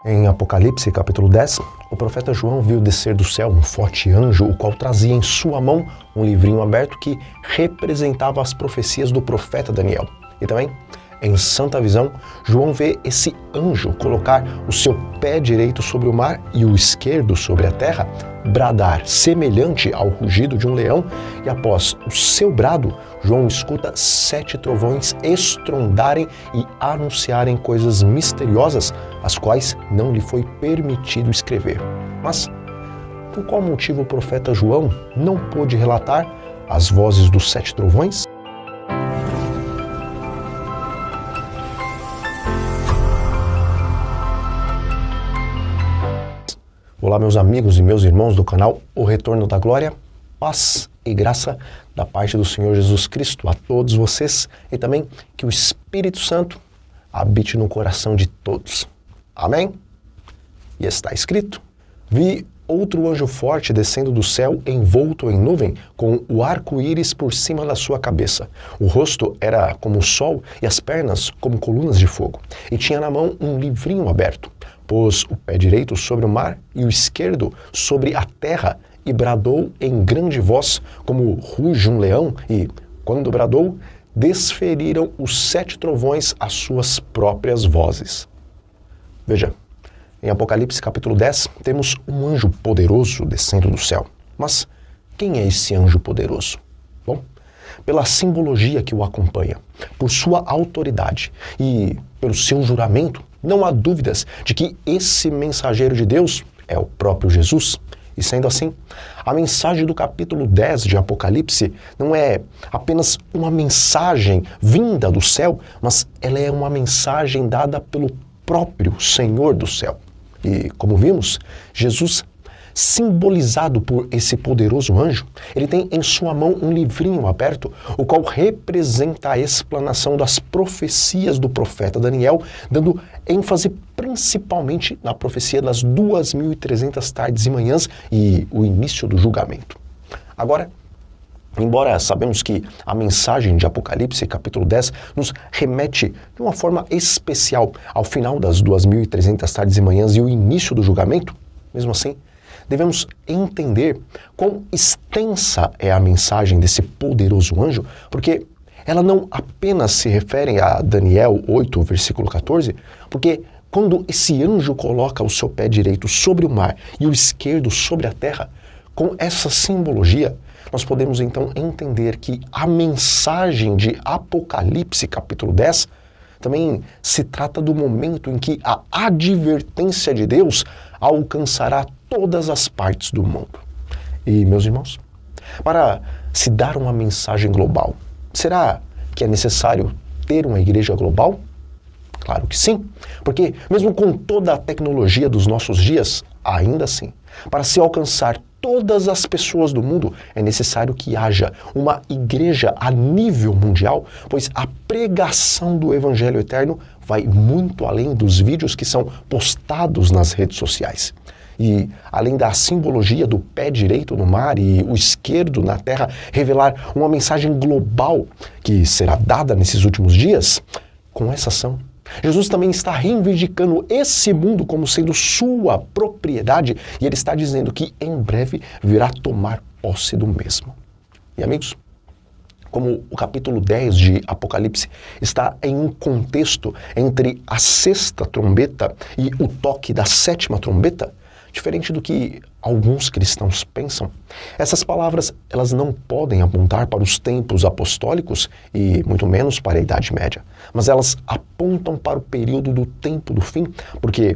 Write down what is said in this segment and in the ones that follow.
Em Apocalipse, capítulo 10, o profeta João viu descer do céu um forte anjo, o qual trazia em sua mão um livrinho aberto que representava as profecias do profeta Daniel. E também, em santa visão, João vê esse anjo colocar o seu pé direito sobre o mar e o esquerdo sobre a terra, bradar semelhante ao rugido de um leão, e após o seu brado, João escuta 7 trovões estrondarem e anunciarem coisas misteriosas, as quais não lhe foi permitido escrever. Mas, por qual motivo o profeta João não pôde relatar as vozes dos 7 trovões? Olá, meus amigos e meus irmãos do canal O Retorno da Glória, paz e graça da parte do Senhor Jesus Cristo a todos vocês e também que o Espírito Santo habite no coração de todos. Amém? E está escrito: vi outro anjo forte descendo do céu envolto em nuvem, com o arco-íris por cima da sua cabeça. O rosto era como o sol e as pernas como colunas de fogo. E tinha na mão um livrinho aberto. Pôs o pé direito sobre o mar e o esquerdo sobre a terra e bradou em grande voz, como ruge um leão, e, quando bradou, desferiram os 7 trovões as suas próprias vozes. Veja, em Apocalipse capítulo 10, temos um anjo poderoso descendo do céu. Mas quem é esse anjo poderoso? Bom, pela simbologia que o acompanha, por sua autoridade e pelo seu juramento, não há dúvidas de que esse mensageiro de Deus é o próprio Jesus. E sendo assim, a mensagem do capítulo 10 de Apocalipse não é apenas uma mensagem vinda do céu, mas ela é uma mensagem dada pelo próprio Senhor do céu. E, como vimos, Jesus, simbolizado por esse poderoso anjo, ele tem em sua mão um livrinho aberto, o qual representa a explanação das profecias do profeta Daniel, dando ênfase principalmente na profecia das 2.300 tardes e manhãs e o início do julgamento. Agora, embora sabemos que a mensagem de Apocalipse, capítulo 10, nos remete de uma forma especial ao final das 2.300 tardes e manhãs e o início do julgamento, mesmo assim, devemos entender quão extensa é a mensagem desse poderoso anjo, porque ela não apenas se refere a Daniel 8, versículo 14, porque quando esse anjo coloca o seu pé direito sobre o mar e o esquerdo sobre a terra, com essa simbologia, nós podemos então entender que a mensagem de Apocalipse, capítulo 10, também se trata do momento em que a advertência de Deus alcançará todas as partes do mundo. E, meus irmãos, para se dar uma mensagem global, será que é necessário ter uma igreja global? Claro que sim, porque mesmo com toda a tecnologia dos nossos dias, ainda assim, para se alcançar todas as pessoas do mundo, é necessário que haja uma igreja a nível mundial, pois a pregação do Evangelho Eterno vai muito além dos vídeos que são postados nas redes sociais. E, além da simbologia do pé direito no mar e o esquerdo na terra revelar uma mensagem global que será dada nesses últimos dias, com essa ação, Jesus também está reivindicando esse mundo como sendo sua propriedade e ele está dizendo que em breve virá tomar posse do mesmo. E amigos, como o capítulo 10 de Apocalipse está em um contexto entre a 6ª trombeta e o toque da 7ª trombeta, diferente do que alguns cristãos pensam, essas palavras elas não podem apontar para os tempos apostólicos e muito menos para a Idade Média, mas elas apontam para o período do tempo do fim, porque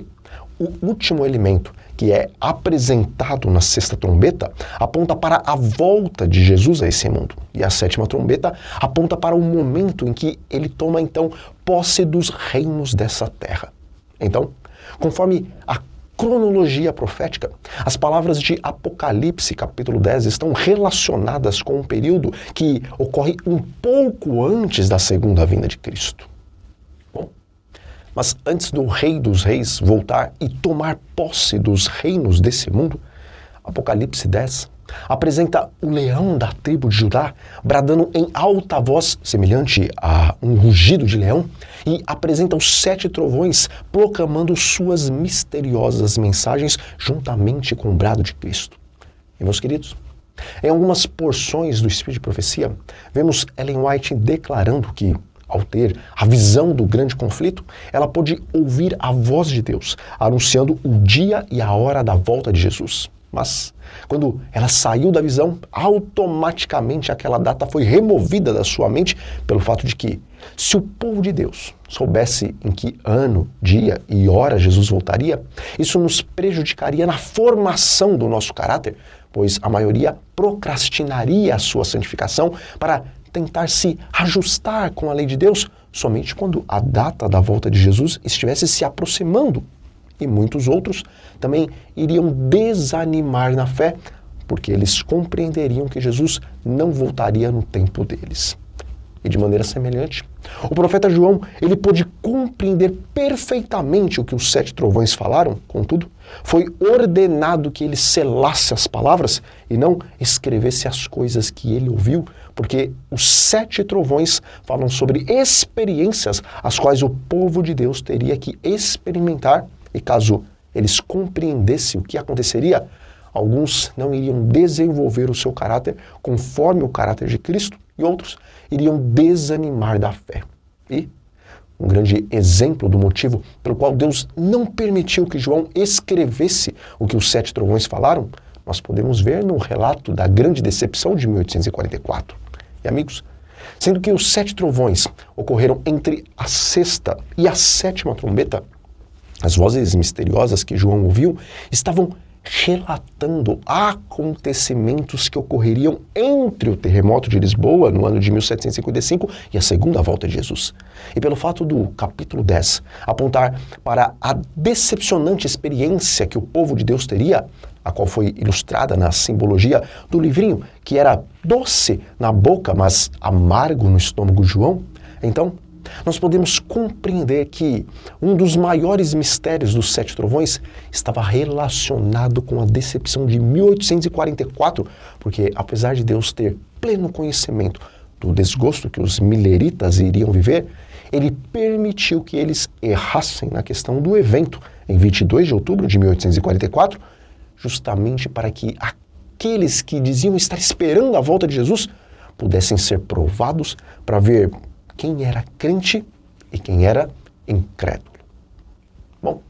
o último elemento que é apresentado na 6ª trombeta aponta para a volta de Jesus a esse mundo. E a 7ª trombeta aponta para o momento em que ele toma então posse dos reinos dessa terra. Então, conforme a cronologia profética, as palavras de Apocalipse, capítulo 10, estão relacionadas com um período que ocorre um pouco antes da segunda vinda de Cristo. Bom, mas antes do Rei dos Reis voltar e tomar posse dos reinos desse mundo, Apocalipse 10 apresenta o leão da tribo de Judá, bradando em alta voz, semelhante a um rugido de leão, e apresenta os 7 trovões, proclamando suas misteriosas mensagens juntamente com o brado de Cristo. E, meus queridos, em algumas porções do Espírito de Profecia, vemos Ellen White declarando que, ao ter a visão do grande conflito, ela pôde ouvir a voz de Deus, anunciando o dia e a hora da volta de Jesus. Mas, quando ela saiu da visão, automaticamente aquela data foi removida da sua mente pelo fato de que, se o povo de Deus soubesse em que ano, dia e hora Jesus voltaria, isso nos prejudicaria na formação do nosso caráter, pois a maioria procrastinaria a sua santificação para tentar se ajustar com a lei de Deus somente quando a data da volta de Jesus estivesse se aproximando. E muitos outros também iriam desanimar na fé, porque eles compreenderiam que Jesus não voltaria no tempo deles. E de maneira semelhante, o profeta João, ele pôde compreender perfeitamente o que os 7 trovões falaram, contudo, foi ordenado que ele selasse as palavras e não escrevesse as coisas que ele ouviu, porque os 7 trovões falam sobre experiências as quais o povo de Deus teria que experimentar. E caso eles compreendessem o que aconteceria, alguns não iriam desenvolver o seu caráter conforme o caráter de Cristo e outros iriam desanimar da fé. E um grande exemplo do motivo pelo qual Deus não permitiu que João escrevesse o que os 7 trovões falaram, nós podemos ver no relato da grande decepção de 1844. E amigos, sendo que os 7 trovões ocorreram entre a 6ª e a 7ª trombeta, as vozes misteriosas que João ouviu estavam relatando acontecimentos que ocorreriam entre o terremoto de Lisboa, no ano de 1755, e a segunda volta de Jesus. E pelo fato do capítulo 10 apontar para a decepcionante experiência que o povo de Deus teria, a qual foi ilustrada na simbologia do livrinho, que era doce na boca, mas amargo no estômago de João, então nós podemos compreender que um dos maiores mistérios dos 7 trovões estava relacionado com a decepção de 1844, porque apesar de Deus ter pleno conhecimento do desgosto que os mileritas iriam viver, ele permitiu que eles errassem na questão do evento em 22 de outubro de 1844, justamente para que aqueles que diziam estar esperando a volta de Jesus pudessem ser provados para ver quem era crente e quem era incrédulo. Bom,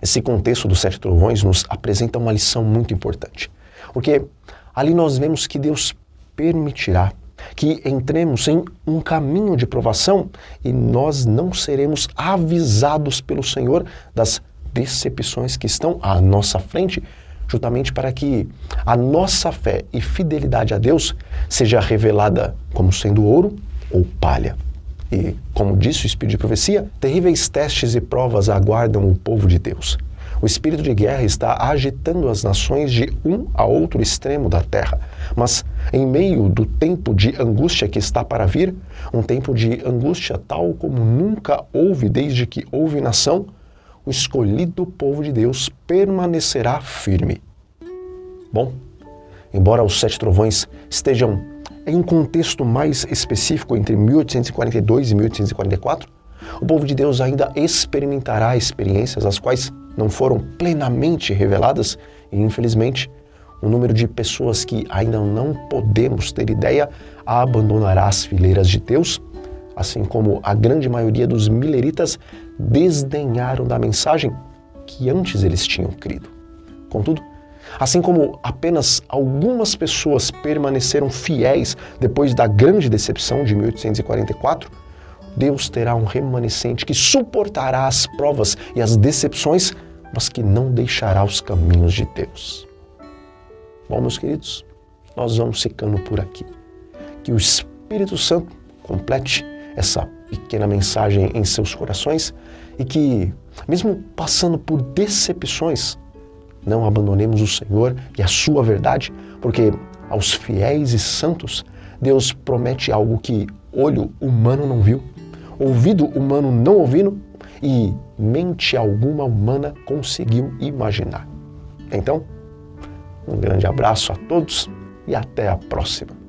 esse contexto dos 7 trovões nos apresenta uma lição muito importante, porque ali nós vemos que Deus permitirá que entremos em um caminho de provação e nós não seremos avisados pelo Senhor das decepções que estão à nossa frente, justamente para que a nossa fé e fidelidade a Deus seja revelada como sendo ouro ou palha. E, como disse o Espírito de Profecia, terríveis testes e provas aguardam o povo de Deus. O espírito de guerra está agitando as nações de um a outro extremo da terra. Mas, em meio do tempo de angústia que está para vir, um tempo de angústia tal como nunca houve desde que houve nação, o escolhido povo de Deus permanecerá firme. Bom, embora os 7 trovões estejam em um contexto mais específico entre 1842 e 1844, o povo de Deus ainda experimentará experiências as quais não foram plenamente reveladas e, infelizmente, o número de pessoas que ainda não podemos ter ideia abandonará as fileiras de Deus, assim como a grande maioria dos mileritas desdenharam da mensagem que antes eles tinham crido. Contudo, assim como apenas algumas pessoas permaneceram fiéis depois da grande decepção de 1844, Deus terá um remanescente que suportará as provas e as decepções, mas que não deixará os caminhos de Deus. Bom, meus queridos, nós vamos ficando por aqui. Que o Espírito Santo complete essa pequena mensagem em seus corações e que, mesmo passando por decepções, não abandonemos o Senhor e a sua verdade, porque aos fiéis e santos, Deus promete algo que olho humano não viu, ouvido humano não ouvindo e mente alguma humana conseguiu imaginar. Então, Um grande abraço a todos e até a próxima.